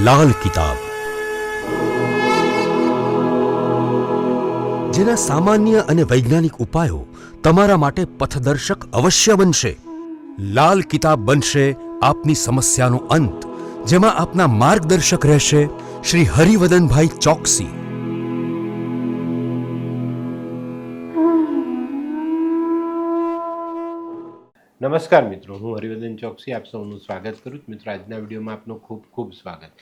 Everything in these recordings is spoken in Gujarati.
લાલ કિતાબ, જેના સામાન્ય અને વૈજ્ઞાનિક ઉપાયો તમારા માટે પથદર્શક અવશ્ય બનશે. લાલ કિતાબ બનશે આપની સમસ્યાનો અંત, જેમાં આપના માર્ગદર્શક રહેશે શ્રી હરિવદનભાઈ ચોકસી. નમસ્કાર મિત્રો, હું હરિવર્ધન ચોકસી આપ સૌનું સ્વાગત કરું છું. મિત્રો, આજના વિડીયોમાં આપનું ખૂબ ખૂબ સ્વાગત.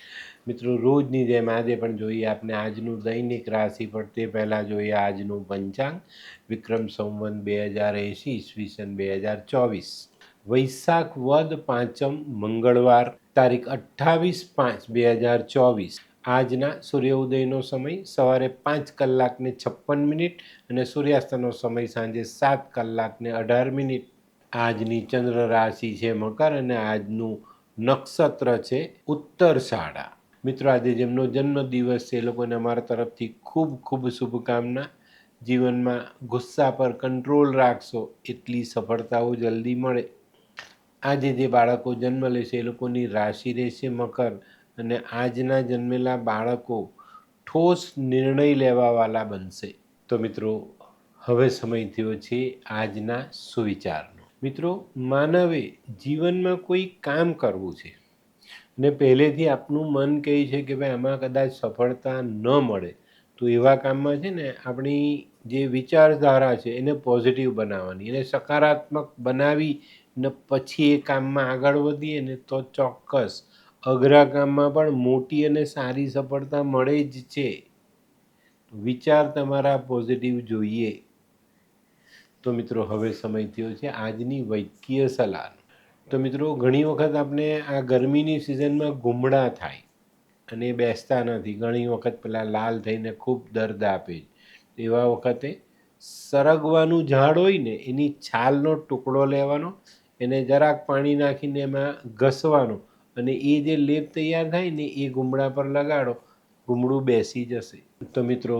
મિત્રો, રોજની જેમ આજે પણ જોઈએ આપણે આજનું દૈનિક રાશિફળ. તે પહેલાં જોઈએ આજનું પંચાંગ. વિક્રમ સંવત 2080 ઈસવીસન 2024, વૈશાખ વદ પાંચમ, મંગળવાર, તારીખ 28/5/2024. આજના સૂર્યોદયનો સમય સવારે 5:56 અને સૂર્યાસ્તનો સમય સાંજે 7:18. આજની ચંદ્ર રાશિ છે મકર અને આજનું નક્ષત્ર છે ઉત્તરષાઢા. મિત્રો, આજે જેમનો જન્મદિવસ છે એ લોકોને અમારા તરફથી ખૂબ ખૂબ શુભકામના. જીવનમાં ગુસ્સા પર કંટ્રોલ રાખશો એટલી સફળતાઓ જલ્દી મળે. આજે જે બાળકો જન્મ લેશે એ લોકોની રાશિ રહેશે મકર અને આજના જન્મેલા બાળકો ઠોસ નિર્ણય લેવાવાળા બનશે. તો મિત્રો, હવે સમય થયો છે આજના સુવિચારનો. મિત્રો, માનવે જીવનમાં કોઈ કામ કરવું છે અને પહેલેથી આપનું મન કહે છે કે ભાઈ આમાં કદાચ સફળતા ન મળે, તો એવા કામમાં છે ને આપણી જે વિચારધારા છે એને પોઝિટિવ બનાવવાની, એને સકારાત્મક બનાવી ને પછી એ કામમાં આગળ વધીએ ને તો ચોક્કસ અઘરા કામમાં પણ મોટી અને સારી સફળતા મળે જ છે. વિચાર તમારા પોઝિટિવ જોઈએ. તો મિત્રો, હવે સમય થયો છે આજની વૈદ્યકીય સલાહનો. તો મિત્રો, ઘણી વખત આપણે આ ગરમીની સિઝનમાં ગુમડા થાય અને બેસતા નથી. ઘણી વખત પેલા લાલ થઈને ખૂબ દર્દ આપે. એવા વખતે સરગવાનું ઝાડ હોય ને એની છાલનો ટુકડો લેવાનો, એને જરાક પાણી નાખીને એમાં ઘસવાનો અને એ જે લેપ તૈયાર થાય ને એ ગુમડા પર લગાડો, ગુમડું બેસી જશે. તો મિત્રો,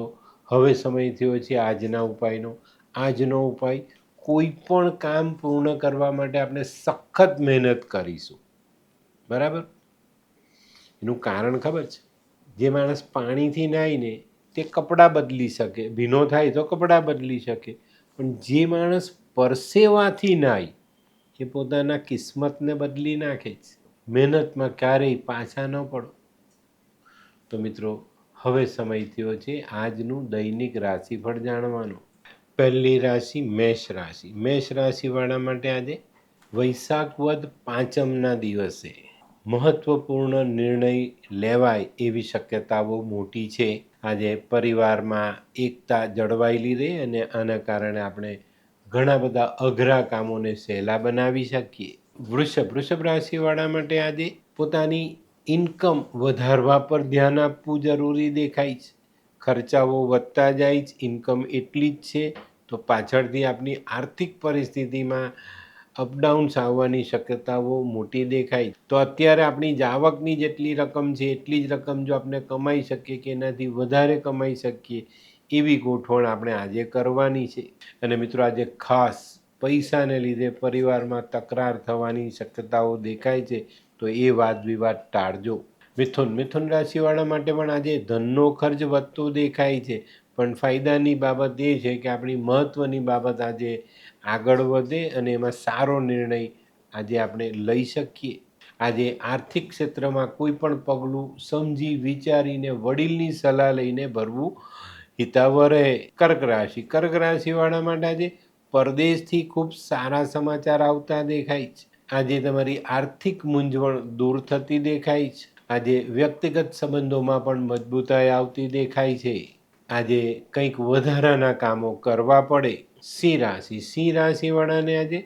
હવે સમય થયો છે આજના ઉપાયનો. આજનો ઉપાય, કોઈ પણ કામ પૂર્ણ કરવા માટે આપણે સખત મહેનત કરીશું. બરાબર? એનું કારણ ખબર છે? જે માણસ પાણીથી નાહીને તે કપડાં બદલી શકે, ભીનો થાય તો કપડાં બદલી શકે, પણ જે માણસ પરસેવાથી નાય એ પોતાના કિસ્મતને બદલી નાખે છે. મહેનતમાં ક્યારેય પાછા ન પડો. તો મિત્રો, હવે સમય થયો છે આજનું દૈનિક રાશિફળ જાણવાનો. પહેલી રાશિ મેષ રાશિ. મેષ રાશિવાળા માટે આજે વૈશાખ વદ પાંચમના દિવસે મહત્વપૂર્ણ નિર્ણય લેવાય એવી શક્યતાઓ મોટી છે. આજે પરિવારમાં એકતા જળવાયેલી રહે અને આના કારણે આપણે ઘણા બધા અઘરા કામોને સહેલા બનાવી શકીએ. વૃષભ રાશિવાળા માટે આજે પોતાની ઇન્કમ વધારવા પર ધ્યાન આપવું જરૂરી દેખાય છે. ખર્ચાઓ વધતા જાય છે, ઇન્કમ એટલી જ છે તો પાછળથી આપણી આર્થિક પરિસ્થિતિમાં અપડાઉન્સ આવવાની શક્યતાઓ મોટી દેખાય. તો અત્યારે આપણી જ આવકની જેટલી રકમ છે એટલી જ રકમ જો આપણે કમાઈ શકીએ કે એનાથી વધારે કમાઈ શકીએ એવી ગોઠવણ આપણે આજે કરવાની છે. અને મિત્રો, આજે ખાસ પૈસાને લીધે પરિવારમાં તકરાર થવાની શક્યતાઓ દેખાય છે, તો એ વાદ વિવાદ ટાળજો. મિથુન રાશિવાળા માટે પણ આજે ધનનો ખર્ચ વધતો દેખાય છે, પણ ફાયદાની બાબત એ છે કે આપણી મહત્ત્વની બાબત આજે આગળ વધે અને એમાં સારો નિર્ણય આજે આપણે લઈ શકીએ. આજે આર્થિક ક્ષેત્રમાં કોઈ પણ પગલું સમજી વિચારીને વડીલની સલાહ લઈને ભરવું હિતાવહ રહે. કર્ક રાશિવાળા માટે આજે પરદેશથી ખૂબ સારા સમાચાર આવતા દેખાય છે. આજે તમારી આર્થિક મૂંઝવણ દૂર થતી દેખાય છે. આજે વ્યક્તિગત સંબંધોમાં પણ મજબૂતાઈ આવતી દેખાય છે. આજે કંઈક વધારાના કામો કરવા પડે. સિંહ રાશિવાળાને આજે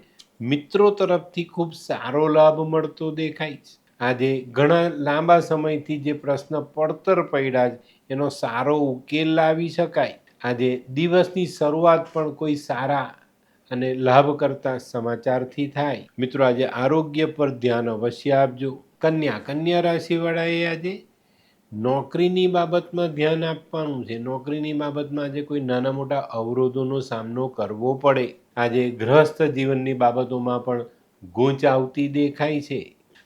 મિત્રો તરફથી ખૂબ સારો લાભ મળતો દેખાય છે. આજે ઘણા લાંબા સમયથી જે પ્રશ્ન પડતર પડ્યા છે એનો સારો ઉકેલ લાવી શકાય. આજે દિવસની શરૂઆત પણ કોઈ સારા અને લાભ કરતા સમાચારથી થાય. મિત્રો, આજે આરોગ્ય પર ધ્યાન અવશ્ય આપજો. કન્યા રાશિવાળાએ આજે નોકરીની બાબતમાં ધ્યાન આપવાનું છે. નોકરીની બાબતમાં આજે કોઈ નાના મોટા અવરોધોનો સામનો કરવો પડે. આજે ગૃહસ્થ જીવનની બાબતોમાં પણ ગૂંચ આવતી દેખાય છે.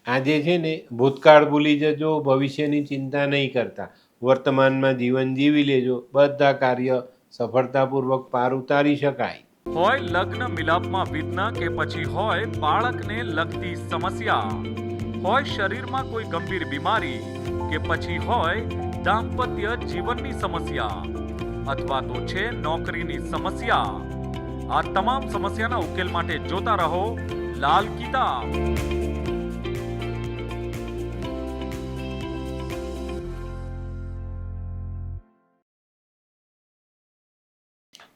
આજે છે ને ભૂતકાળ ભૂલી જજો, ભવિષ્યની ચિંતા નહીં કરતા, વર્તમાનમાં જીવન જીવી લેજો, બધા કાર્ય સફળતાપૂર્વક પાર ઉતારી શકાય. હોય લગ્ન મિલાપમાં વિઘ્ન કે પછી હોય બાળકને લગતી સમસ્યા, હોય શરીરમાં કોઈ ગંભીર બીમારી કે પછી હોય દાંપત્ય જીવનની સમસ્યા અથવા તો છે નોકરીની સમસ્યા, આ તમામ સમસ્યાના ઉકેલ માટે જોતા રહો લાલ કિતાબ.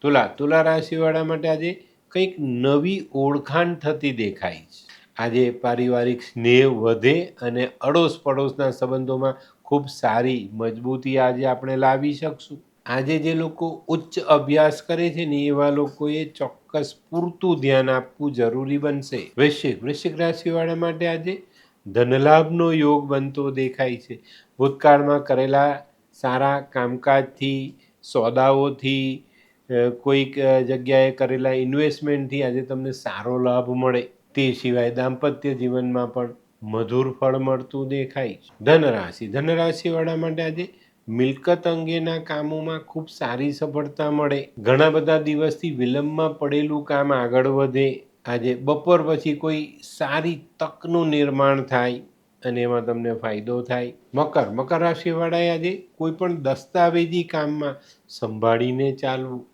તુલા રાશિવાળા માટે આજે કંઈક નવી ઓળખાણ થતી દેખાય છે. આજે પારિવારિક સ્નેહ વધે અને અડોશ પડોશના સંબંધોમાં ખૂબ સારી મજબૂતી આજે આપણે લાવી શકશું. આજે જે લોકો ઉચ્ચ અભ્યાસ કરે છે ને એવા લોકોએ ચોક્કસ પૂરતું ધ્યાન આપવું જરૂરી બનશે. વૃશ્ચિક રાશિવાળા માટે આજે ધનલાભનો યોગ બનતો દેખાય છે. ભૂતકાળમાં કરેલા સારા કામકાજથી, સોદાઓથી, કોઈક જગ્યાએ કરેલા ઇન્વેસ્ટમેન્ટથી આજે તમને સારો લાભ મળે. તે સિવાય દાંપત્ય જીવનમાં પણ મધુર ફળ મળતું દેખાય છે. ધનરાશિવાળા માટે આજે મિલકત અંગેના કામોમાં ખૂબ સારી સફળતા મળે. ઘણા બધા દિવસથી વિલંબમાં પડેલું કામ આગળ વધે. આજે બપોર પછી કોઈ સારી તકનું નિર્માણ થાય અને એમાં તમને ફાયદો થાય. મકર રાશિવાળાએ આજે કોઈ પણ દસ્તાવેજી કામમાં સંભાળીને ચાલવું.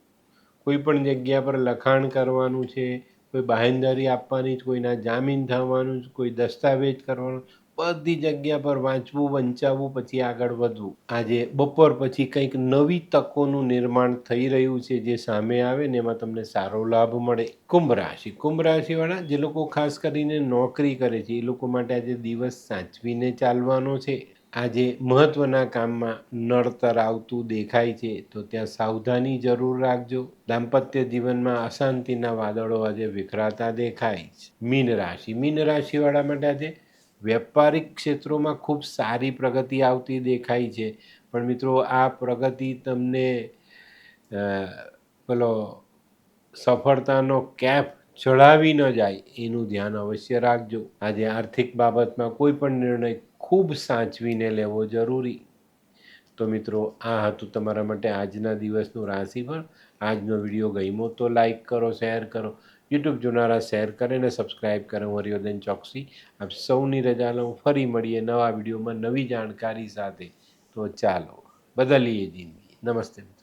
કોઈ પણ જગ્યા પર લખાણ કરવાનું છે, કોઈ બાહેંધરી આપવાની છે, કોઈના જામીન થવાનું છે, કોઈ દસ્તાવેજ કરવાનું, બધી જગ્યા પર વાંચવું, વંચાવવું, પછી આગળ વધવું. આજે બપોર પછી કંઈક નવી તકોનું નિર્માણ થઈ રહ્યું છે, જે સામે આવે ને એમાં તમને સારો લાભ મળે. કુંભ રાશિવાળા જે લોકો ખાસ કરીને નોકરી કરે છે એ લોકો માટે આજે દિવસ સાચવીને ચાલવાનો છે. આજે મહત્વના કામમાં નડતર આવતું દેખાય છે તો ત્યાં સાવધાની જરૂર રાખજો. દાંપત્ય જીવનમાં અશાંતિના વાદળો આજે વિખરાતા દેખાય છે. મીન રાશિવાળા માટે આજે વેપારિક ક્ષેત્રોમાં ખૂબ સારી પ્રગતિ આવતી દેખાય છે. પણ મિત્રો, આ પ્રગતિ તમને સફળતાનો કેફ ચડાવી ન જાય એનું ધ્યાન અવશ્ય રાખજો. આજે આર્થિક બાબતમાં કોઈ પણ નિર્ણય ખૂબ સાચવીને લેવો જરૂરી. તો મિત્રો, આ હતું તમારા માટે આજના દિવસનું રાશિફળ. આજનો વિડીયો ગમ્યો તો લાઈક કરો, શેર કરો. યુટ્યુબ જોનારા શેર કરે ને સબસ્ક્રાઈબ કરે. હું હરિવર્ધન ચોકસી આપ સૌની રજા લઉં. ફરી મળીએ નવા વિડીયોમાં નવી જાણકારી સાથે. તો ચાલો બદલીએ જિંદગી. નમસ્તે.